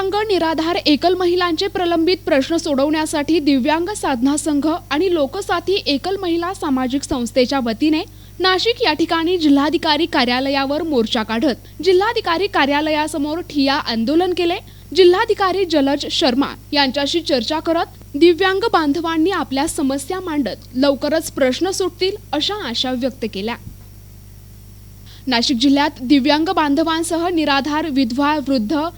दिव्यांग निराधार एकल महिलांचे प्रलंबित प्रश्न सोडवण्यासाठी दिव्यांग साधना संघ आणि लोकसाथी एकल महिला सामाजिक संस्थेच्या वतीने नाशिक या ठिकाणी जिल्हाधिकारी कार्यालयावर मोर्चा काढत जिल्हाधिकारी कार्यालयासमोर ठिय्या आंदोलन केले। जिल्हाधिकारी जलज शर्मा यांच्याशी चर्चा करत दिव्यांग बांधवांनी आपल्या समस्या मांडत लवकरच प्रश्न सुटतील अशा आशा व्यक्त केल्या। नाशिक जिल्ह्यात दिव्यांग बांधवांसह निराधार, विधवा, वृद्ध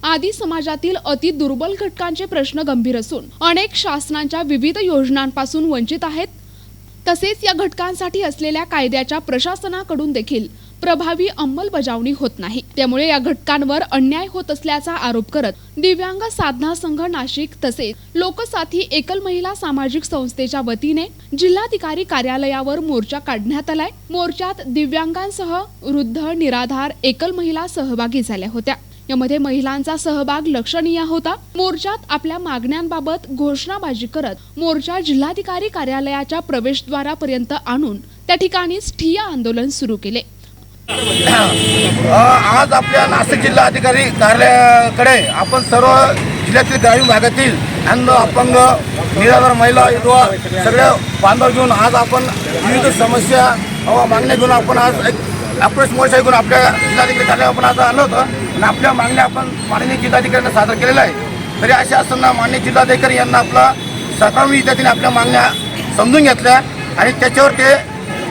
आदी समाजातील अति दुर्बल घटकांचे प्रश्न गंभीर असून अनेक शासनाच्या विविध योजनांपासून वंचित आहेत। तसेच या घटकांसाठी असलेल्या कायद्याच्या प्रशासनाकडून देखील प्रभावी अंमलबजावणी होत नाही। त्यामुळे या घटकांवर अन्याय होत असल्याचा आरोप करत दिव्यांग साधना संघ नाशिक तसेच लोकसाथी एकल महिला सामाजिक संस्थेच्या वतीने जिल्हाधिकारी कार्यालयावर मोर्चा काढण्यात आलाय। मोर्चात दिव्यांगांसह वृद्ध, निराधार, एकल महिला सहभागी झाल्या होत्या। यामध्ये महिलांचा सहभाग लक्षणीय होता। मोर्चात आपल्या मागण्यांबाबत घोषणाबाजी करत मोर्चा जिल्हाधिकारी कार्यालयाच्या प्रवेशद्वारापर्यंत आणून त्या ठिकाणीच ठिय्या आंदोलन सुरू केले। आज आपल्या नाशिक जिल्हाधिकारी कार्यालयाकडे आपण सर्व जिल्ह्यातील ग्रामीण भागातील अंध, अपंग, निराधार महिला, विधवा सगळे बांधव घेऊन आज आपण विविध समस्या व मागण्या घेऊन आपण आज एक अप्रोच मोर्चा घेऊन आपल्या जिल्हाधिकारी कार्यालयावर आपण आज आलो होतो आणि आपल्या मागण्या आपण माननीय जिल्हाधिकाऱ्यांना सादर केलेल्या आहे। तरी अशा असताना माननीय जिल्हाधिकारी यांना आपला सकारात्मक विद्यार्थ्यांनी आपल्या मागण्या समजून घेतल्या आणि त्याच्यावर ते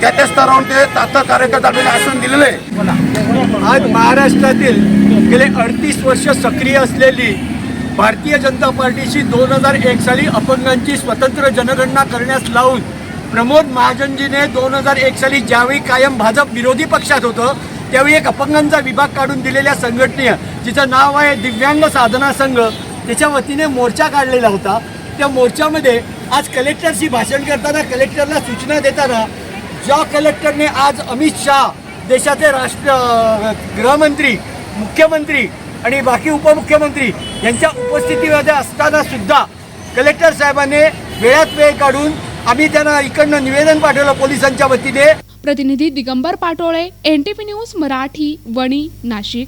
त्या स्तरावरून ते तात्काळ कार्यकर्ता आश्वासन दिलेलं आहे। आज महाराष्ट्रातील गेले 38 वर्ष सक्रिय असलेली भारतीय जनता पार्टीची 2001 साली अपंगांची स्वतंत्र जनगणना करण्यास लावून प्रमोद महाजनजीने 2001 साली ज्यावेळी कायम भाजप विरोधी पक्षात होतं त्यावेळी एक अपंगांचा विभाग काढून दिलेल्या संघटनेनं जिचं नाव आहे दिव्यांग साधना संघ त्याच्या वतीने मोर्चा काढलेला होता। त्या मोर्चामध्ये आज कलेक्टरशी भाषण करताना कलेक्टरला सूचना देताना ज्या कलेक्टरने आज अमित शाह देशाचे गृहमंत्री, मुख्यमंत्री आणि बाकी उपमुख्यमंत्री यांच्या उपस्थितीमध्ये असताना सुद्धा कलेक्टर साहेबांनी वेळात वेळ काढून आम्ही त्यांना इकडनं निवेदन पाठवलं पोलिसांच्या वतीने। प्रतिनिधी दिगंबर पाटोळे, NTV न्यूज मराठी, वणी, नाशिक।